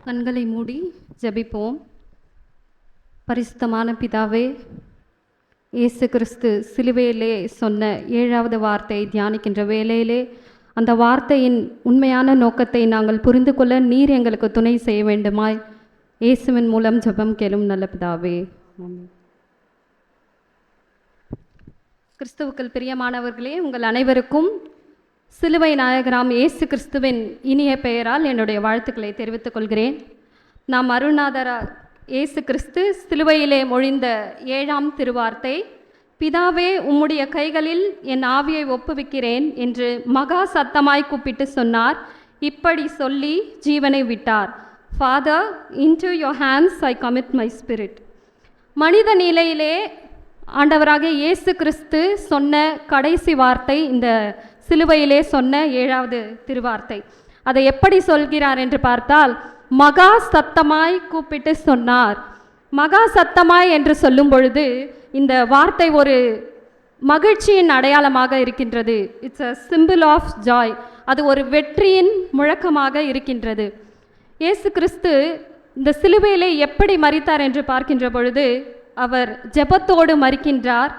கண்களை மூடி ஜெபிப்போம். பரிசுத்தமான பிதாவே, இயேசு கிறிஸ்து சிலுவையிலே சொன்ன 7வது வார்த்தையை தியானிக்கின்ற வேளையிலே அந்த வார்த்தையின் உண்மையான நோக்கத்தை நாங்கள் புரிந்து கொள்ள நீர் எங்களுக்கு துணை செய்ய வேண்டுமாய் இயேசுவின் மூலம் ஜெபம் கேளும் நல்ல பிதாவே. ஆமென். கிறிஸ்துவுக்குள் பிரியமானவர்களே, உங்கள் அனைவருக்கும் சிலுவை நாயகராம் இயேசு கிறிஸ்துவின் இனிய பெயரால் என்னுடைய வாழ்த்துக்களை தெரிவித்துக் கொள்கிறேன். நாம் அருள்நாதர் இயேசு கிறிஸ்து சிலுவையிலே மொழிந்த 7ஆம் திருவார்த்தை, பிதாவே உம்முடைய கைகளில் என் ஆவியை ஒப்புவிக்கிறேன் என்று மகா சத்தமாய் கூப்பிட்டு சொன்னார். இப்படி சொல்லி ஜீவனை விட்டார். Father, into your hands I commit my spirit. மனித நிலையிலே ஆண்டவராக இயேசு கிறிஸ்து சொன்ன கடைசி வார்த்தை இந்த சிலுவையிலே சொன்ன 7வது திருவார்த்தை. அதை எப்படி சொல்கிறார் என்று பார்த்தால், மகா சத்தமாய் கூப்பிட்டு சொன்னார். மகா சத்தமாய் என்று சொல்லும் பொழுது இந்த வார்த்தை ஒரு மகிழ்ச்சியின் அடையாளமாக இருக்கின்றது. It's a symbol of joy. அது ஒரு வெற்றியின் முழக்கமாக இருக்கின்றது. இயேசு கிறிஸ்து இந்த சிலுவையிலே எப்படி மரித்தார் என்று பார்க்கின்ற பொழுது அவர் ஜெபத்தோடு மரிக்கின்றார்,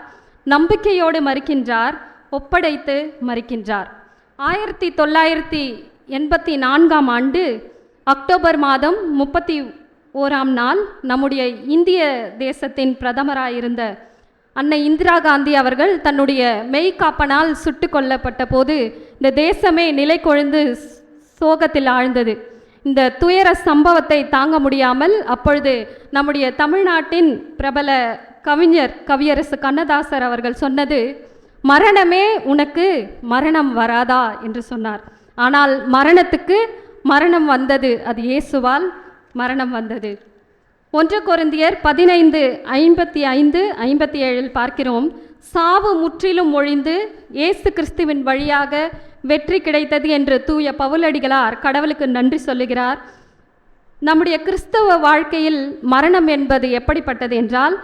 நம்பிக்கையோடு மரிக்கின்றார், ஒப்படைத்து மரிக்கின்றார். 1984ஆம் ஆண்டு அக்டோபர் மாதம் 31ஆம் நாள் நம்முடைய இந்திய தேசத்தின் பிரதமராயிருந்த அன்னை இந்திரா காந்தி அவர்கள் தன்னுடைய மெய்காப்பனால் சுட்டு கொல்லப்பட்ட போது இந்த தேசமே நிலை கொழுந்து சோகத்தில் ஆழ்ந்தது. இந்த துயர சம்பவத்தை தாங்க முடியாமல் அப்பொழுது நம்முடைய தமிழ்நாட்டின் பிரபல கவியரசு கண்ணதாசர் அவர்கள் சொன்னது, மரணமே உனக்கு மரணம் வராதா என்று சொன்னார். ஆனால் மரணத்துக்கு மரணம் வந்தது. அது இயேசுவால் மரணம் வந்தது. 1 கொரிந்தியர் 15:55-57 பார்க்கிறோம். சாவு முற்றிலும் ஒழிந்து இயேசு கிறிஸ்துவின் வழியாக வெற்றி கிடைத்தது என்று தூய பவுலடிகளார் கடவுளுக்கு நன்றி சொல்லுகிறார். நம்முடைய கிறிஸ்தவ வாழ்க்கையில் மரணம் என்பது எப்படிப்பட்டது என்றால்,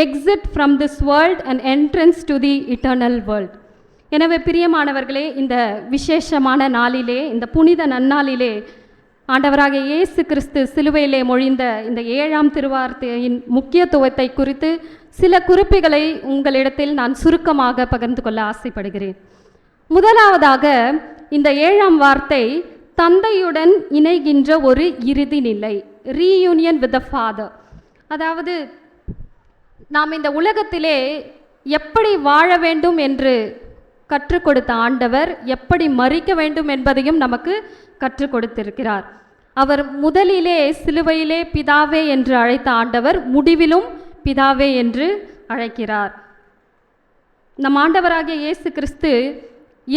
exit from this world and entrance to the eternal world. எனவே பிரியமானவர்களே, இந்த விசேஷமான நாளிலே, இந்த புனித நன்னாளிலே ஆண்டவராக இயேசு கிறிஸ்து சிலுவையிலே மொழிந்த இந்த 7ஆம் திருவார்த்தையின் முக்கியத்துவத்தை குறித்து சில குறிப்புகளை உங்களிடத்தில் நான் சுருக்கமாக பகிர்ந்து கொள்ள ஆசைப்படுகிறேன். முதலாவதாக, இந்த 7ஆம் வார்த்தை தந்தையுடன் இணைகின்ற ஒரு இறுதி நிலை, ரீயூனியன் வித் த ஃபாதர். அதாவது நாம் இந்த உலகத்திலே எப்படி வாழ வேண்டும் என்று கற்றுக் கொடுத்த ஆண்டவர் எப்படி மரிக்க வேண்டும் என்பதையும் நமக்கு கற்றுக் கொடுத்திருக்கிறார். அவர் முதலிலே சிலுவையிலே பிதாவே என்று அழைத்த ஆண்டவர் முடிவிலும் பிதாவே என்று அழைக்கிறார். நம் ஆண்டவராகிய இயேசு கிறிஸ்து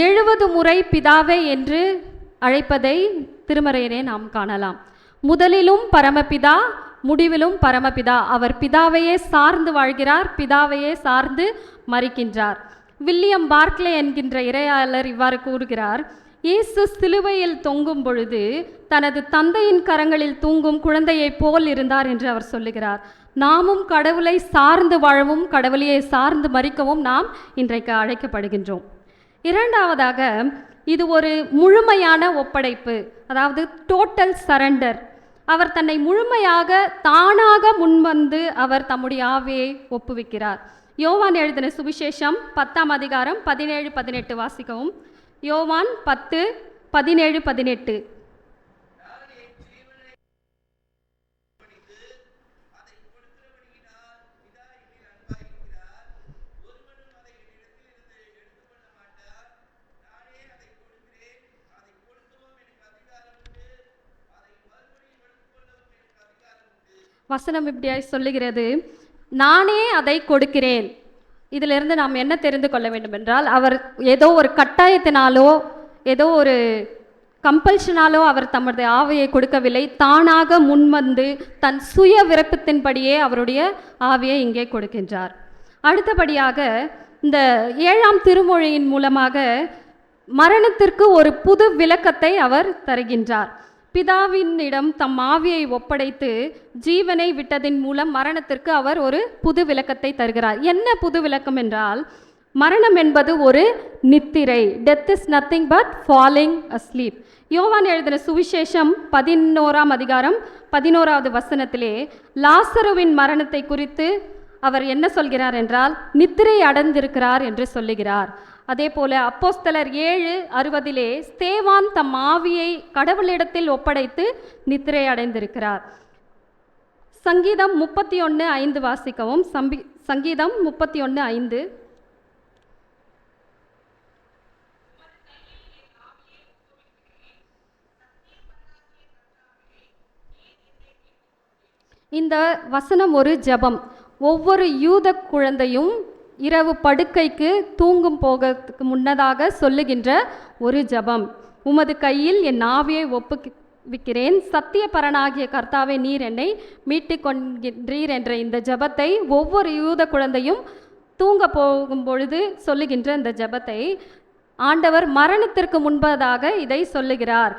70 முறை பிதாவே என்று அழைப்பதை திருமறையிலே நாம் காணலாம். முதலிலும் பரமபிதா, முடிவிலும் பரமபிதா. அவர் பிதாவையே சார்ந்து வாழ்கிறார், பிதாவையே சார்ந்து மரிக்கின்றார். வில்லியம் பார்க்லே என்கின்ற இறையாளர் இவ்வாறு கூறுகிறார், இயேசு சிலுவையில் தொங்கும் பொழுது தனது தந்தையின் கரங்களில் தூங்கும் குழந்தையைப் போல் இருந்தார் என்று அவர் சொல்லுகிறார். நாமும் கடவுளை சார்ந்து வாழவும் கடவுளையை சார்ந்து மரிக்கவும் நாம் இன்றைக்கு அழைக்கப்படுகின்றோம். இரண்டாவதாக, இது ஒரு முழுமையான ஒப்படைப்பு, அதாவது டோட்டல் சரண்டர். அவர் தன்னை முழுமையாக தானாக முன்வந்து அவர் தம்முடைய ஆவியை ஒப்புவிக்கிறார். யோவான் எழுதின சுவிசேஷம் 10ஆம் அதிகாரம் 17-18 வாசிக்கவும். யோவான் 10:17-18. வசனம் இப்படியாய் சொல்லுகிறது, நானே அதை கொடுக்கிறேன். இதிலிருந்து நாம் என்ன தெரிந்து கொள்ள வேண்டும் என்றால், அவர் ஏதோ ஒரு கட்டாயத்தினாலோ ஏதோ ஒரு கம்பல்ஷனாலோ அவர் தமது ஆவியை கொடுக்கவில்லை. தானாக முன்வந்து தன் சுய விருப்பத்தின்படியே அவருடைய ஆவியை இங்கே கொடுக்கின்றார். அடுத்தபடியாக, இந்த 7ஆம் திருமொழியின் மூலமாக மரணத்திற்கு ஒரு புது விளக்கத்தை அவர் தருகின்றார். பிதாவினிடம் தம் ஆவியை ஒப்படைத்து ஜீவனை விட்டதின் மூலம் மரணத்திற்கு அவர் ஒரு புது விளக்கத்தை தருகிறார். என்ன புது விளக்கம் என்றால், மரணம் என்பது ஒரு நித்திரை. Death is nothing but falling asleep. யோவான் எழுதின சுவிசேஷம் 11ஆம் அதிகாரம் 11வது வசனத்திலே லாசருவின் மரணத்தை குறித்து அவர் என்ன சொல்கிறார் என்றால், நித்திரை அடைந்திருக்கிறார் என்று சொல்லுகிறார். அதே போல அப்போஸ்தலர் 7:60 ஸ்தேவான் தம் ஆவியை கடவுளிடத்தில் ஒப்படைத்து நித்திரை அடைந்திருக்கிறார். சங்கீதம் 31:5 வாசிக்கவும். சங்கீதம் 31:5. இந்த வசனம் ஒரு ஜெபம். ஒவ்வொரு யூத குழந்தையும் இரவு படுக்கைக்கு தூங்கும் போகிறதுக்கு முன்னதாக சொல்லுகின்ற ஒரு ஜெபம். உமது கையில் என் ஆவியை ஒப்புவிக்கிறேன், சத்தியபரனாகிய கர்த்தாவே நீர் என்னை மீட்டு கொள்கின்றீர் என்ற இந்த ஜெபத்தை ஒவ்வொரு யூத குழந்தையும் தூங்க போகும் பொழுது சொல்லுகின்ற இந்த ஜெபத்தை ஆண்டவர் மரணத்திற்கு முன்பதாக இதை சொல்லுகிறார்.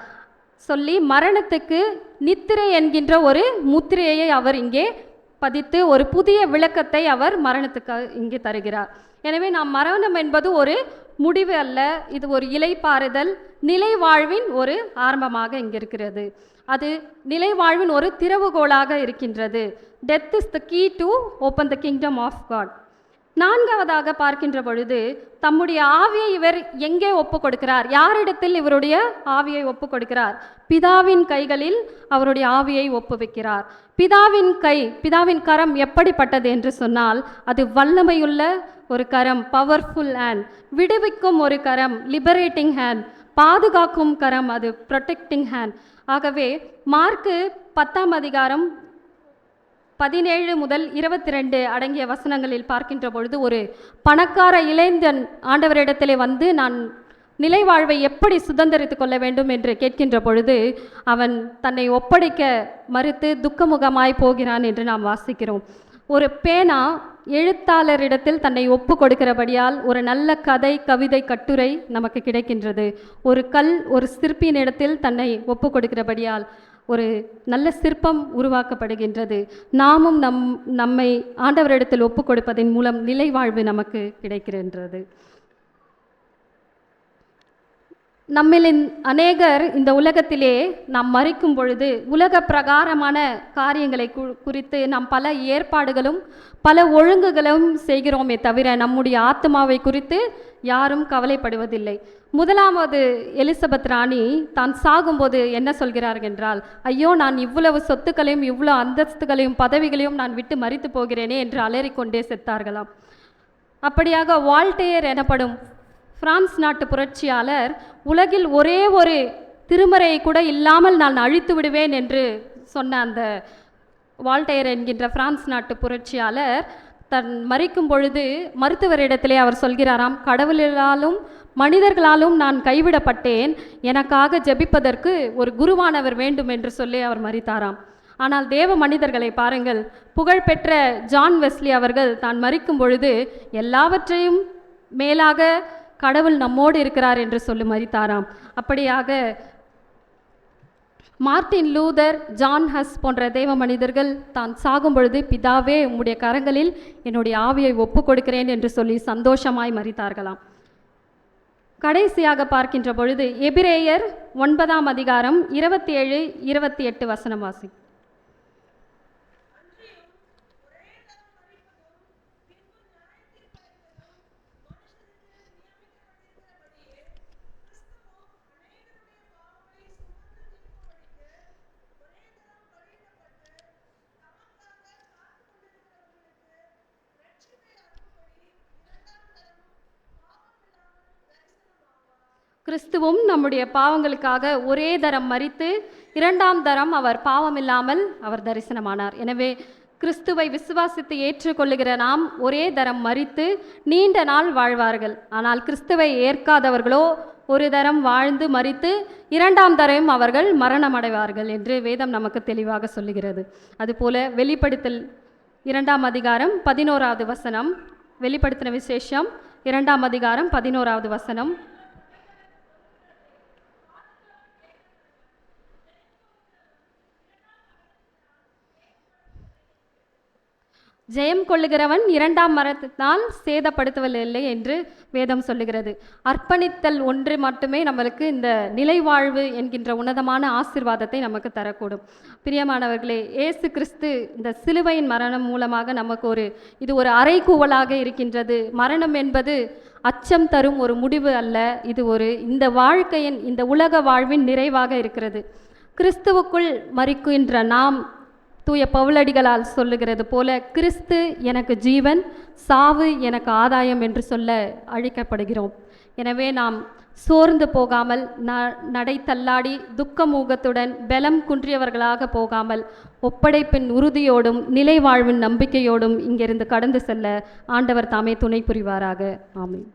சொல்லி மரணத்துக்கு நித்திரை என்கின்ற ஒரு முத்திரையை அவர் இங்கே பதித்து ஒரு புதிய விளக்கத்தை அவர் மரணத்துக்கு இங்கே தருகிறார். எனவே நாம் மரணம் என்பது ஒரு முடிவு அல்ல, இது ஒரு இலைப்பாறுதல், நிலை வாழ்வின் ஒரு ஆரம்பமாக இங்கே இருக்கிறது. அது நிலை வாழ்வின் ஒரு திறவுகோலாக இருக்கின்றது. Death is the key to open the kingdom of God. நான்காவதாக பார்க்கின்ற பொழுது தம்முடைய ஆவியை இவர் எங்கே ஒப்பு கொடுக்கிறார்? யாரிடத்தில் இவருடைய ஆவியை ஒப்பு கொடுக்கிறார்? பிதாவின் கைகளில் அவருடைய ஆவியை ஒப்புவிக்கிறார். பிதாவின் கரம் எப்படிப்பட்டது என்று சொன்னால், அது வல்லமையுள்ள ஒரு கரம், பவர்ஃபுல் ஹேண்ட், விடுவிக்கும் ஒரு கரம், லிபரேட்டிங் ஹேண்ட், பாதுகாக்கும் கரம், அது ப்ரொடெக்டிங் ஹேண்ட். ஆகவே மார்க்கு 10ஆம் அதிகாரம் 17 முதல் 22 அடங்கிய வசனங்களில் பார்க்கின்ற பொழுது ஒரு பணக்கார இளைஞன் ஆண்டவரிடத்திலே வந்து நான் நிலை வாழ்வை எப்படி சுதந்திரித்து கொள்ள வேண்டும் என்று கேட்கின்ற பொழுது அவன் தன்னை ஒப்படைக்க மறுத்து துக்கமுகமாய் போகிறான் என்று நாம் வாசிக்கிறோம். ஒரு பேனா எழுத்தாளரிடத்தில் தன்னை ஒப்பு கொடுக்கிறபடியால் ஒரு நல்ல கதை, கவிதை, கட்டுரை நமக்கு கிடைக்கின்றது. ஒரு கல் ஒரு சிற்பியின் இடத்தில் தன்னை ஒப்பு கொடுக்கிறபடியால் ஒரு நல்ல சிற்பம் உருவாக்கப்படுகின்றது. நாமும் நம்மை ஆண்டவரிடத்தில் ஒப்பு கொடுப்பதன் மூலம் நிலை வாழ்வு நமக்கு கிடைக்கின்றது. நம்மில் அநேகர் இந்த உலகத்திலே நாம் மரிக்கும் பொழுது உலக பிரகாரமான காரியங்களை குறித்து நாம் பல ஏற்பாடுகளும் பல ஒழுங்குகளும் செய்கிறோமே தவிர நம்முடைய ஆத்மாவை குறித்து யாரும் கவலைப்படுவதில்லை. முதலாவது எலிசபெத் ராணி தான் சாகும்போது என்ன சொல்கிறார்கள் என்றால், ஐயோ நான் இவ்வளவு சொத்துக்களையும் இவ்வளோ அந்தஸ்துகளையும் பதவிகளையும் நான் விட்டு மரித்து போகிறேனே என்று அலறிக்கொண்டே செத்தார்களாம். அப்படியாக வால்டேர் எனப்படும் பிரான்ஸ் நாட்டு புரட்சியாளர் உலகில் ஒரே ஒரு திருமறையை கூட இல்லாமல் நான் அழித்து விடுவேன் என்று சொன்ன அந்த வால்டேர் என்கின்ற பிரான்ஸ் நாட்டு புரட்சியாளர் தன் மரிக்கும் பொழுது மருத்துவரிடத்திலே அவர் சொல்கிறாராம், கடவுளாலும் மனிதர்களாலும் நான் கைவிடப்பட்டேன், எனக்காக ஜெபிப்பதற்கு ஒரு குருவானவர் வேண்டும் என்று சொல்லி அவர் மரித்தாராம். ஆனால் தேவ மனிதர்களை பாருங்கள், புகழ்பெற்ற ஜான் வெஸ்லி அவர்கள் தான் மரிக்கும் பொழுது எல்லாவற்றையும் மேலாக கடவுள் நம்மோடு இருக்கிறார் என்று சொல்லி மரித்தாராம். அப்படியாக மார்ட்டின் லூதர், ஜான் ஹஸ் போன்ற தேவ மனிதர்கள் தான் சாகும் பொழுது, பிதாவே உம்முடைய கரங்களில் என்னுடைய ஆவியை ஒப்பு கொடுக்கிறேன் என்று சொல்லி சந்தோஷமாய் மரித்தார்களாம். கடைசியாக பார்க்கின்ற பொழுது எபிரேயர் 9ஆம் அதிகாரம் 27-28 வசனம் வாசி. கிறிஸ்துவும் நம்முடைய பாவங்களுக்காக ஒரே தரம் மரித்து 2ஆம் தரம் அவர் பாவமில்லாமல் அவர் தரிசனமானார். எனவே கிறிஸ்துவை விசுவாசித்து ஏற்றுக்கொள்ளுகிற நாம் ஒரே தரம் மரித்து நீண்ட நாள் வாழ்வார்கள். ஆனால் கிறிஸ்துவை ஏற்காதவர்களோ ஒரு தரம் வாழ்ந்து மரித்து 2ஆம் தரம் அவர்கள் மரணம் அடைவார்கள் என்று வேதம் நமக்கு தெளிவாக சொல்லுகிறது. அதுபோல வெளிப்படுத்தல் 2ஆம் அதிகாரம் 11வது வசனம், வெளிப்படுத்தின விசேஷம் 2ஆம் அதிகாரம் 11வது வசனம். ஜெயம் கொள்ளுகிறவன் இரண்டாம் மரணத்தினால் சேதப்படுத்துவதில்லை என்று வேதம் சொல்லுகிறது. அர்ப்பணித்தல் ஒன்று மட்டுமே நம்மளுக்கு இந்த நிலைவாழ்வு என்கின்ற உன்னதமான ஆசீர்வாதத்தை நமக்கு தரக்கூடும். பிரியமானவர்களே, இயேசு கிறிஸ்து இந்த சிலுவையின் மரணம் மூலமாக நமக்கு இது ஒரு அறைகூவலாக இருக்கின்றது. மரணம் என்பது அச்சம் தரும் ஒரு முடிவு அல்ல, இது இந்த வாழ்க்கையின், இந்த உலக வாழ்வின் நிறைவாக இருக்கிறது. கிறிஸ்துவுக்குள் மரிக்கின்ற நாம் தூய பவுலடிகளால் சொல்லுகிறது போல, கிறிஸ்து எனக்கு ஜீவன், சாவு எனக்கு ஆதாயம் என்று சொல்ல அழைக்கப்படுகிறோம். எனவே நாம் சோர்ந்து போகாமல், நடை தள்ளாடி துக்கமூகத்துடன் பலம் குன்றியவர்களாக போகாமல், ஒப்படைப்பின் உறுதியோடும் நிலை வாழ்வின் நம்பிக்கையோடும் இங்கிருந்து கடந்து செல்ல ஆண்டவர் தாமே துணை புரிவாராக. ஆமென்.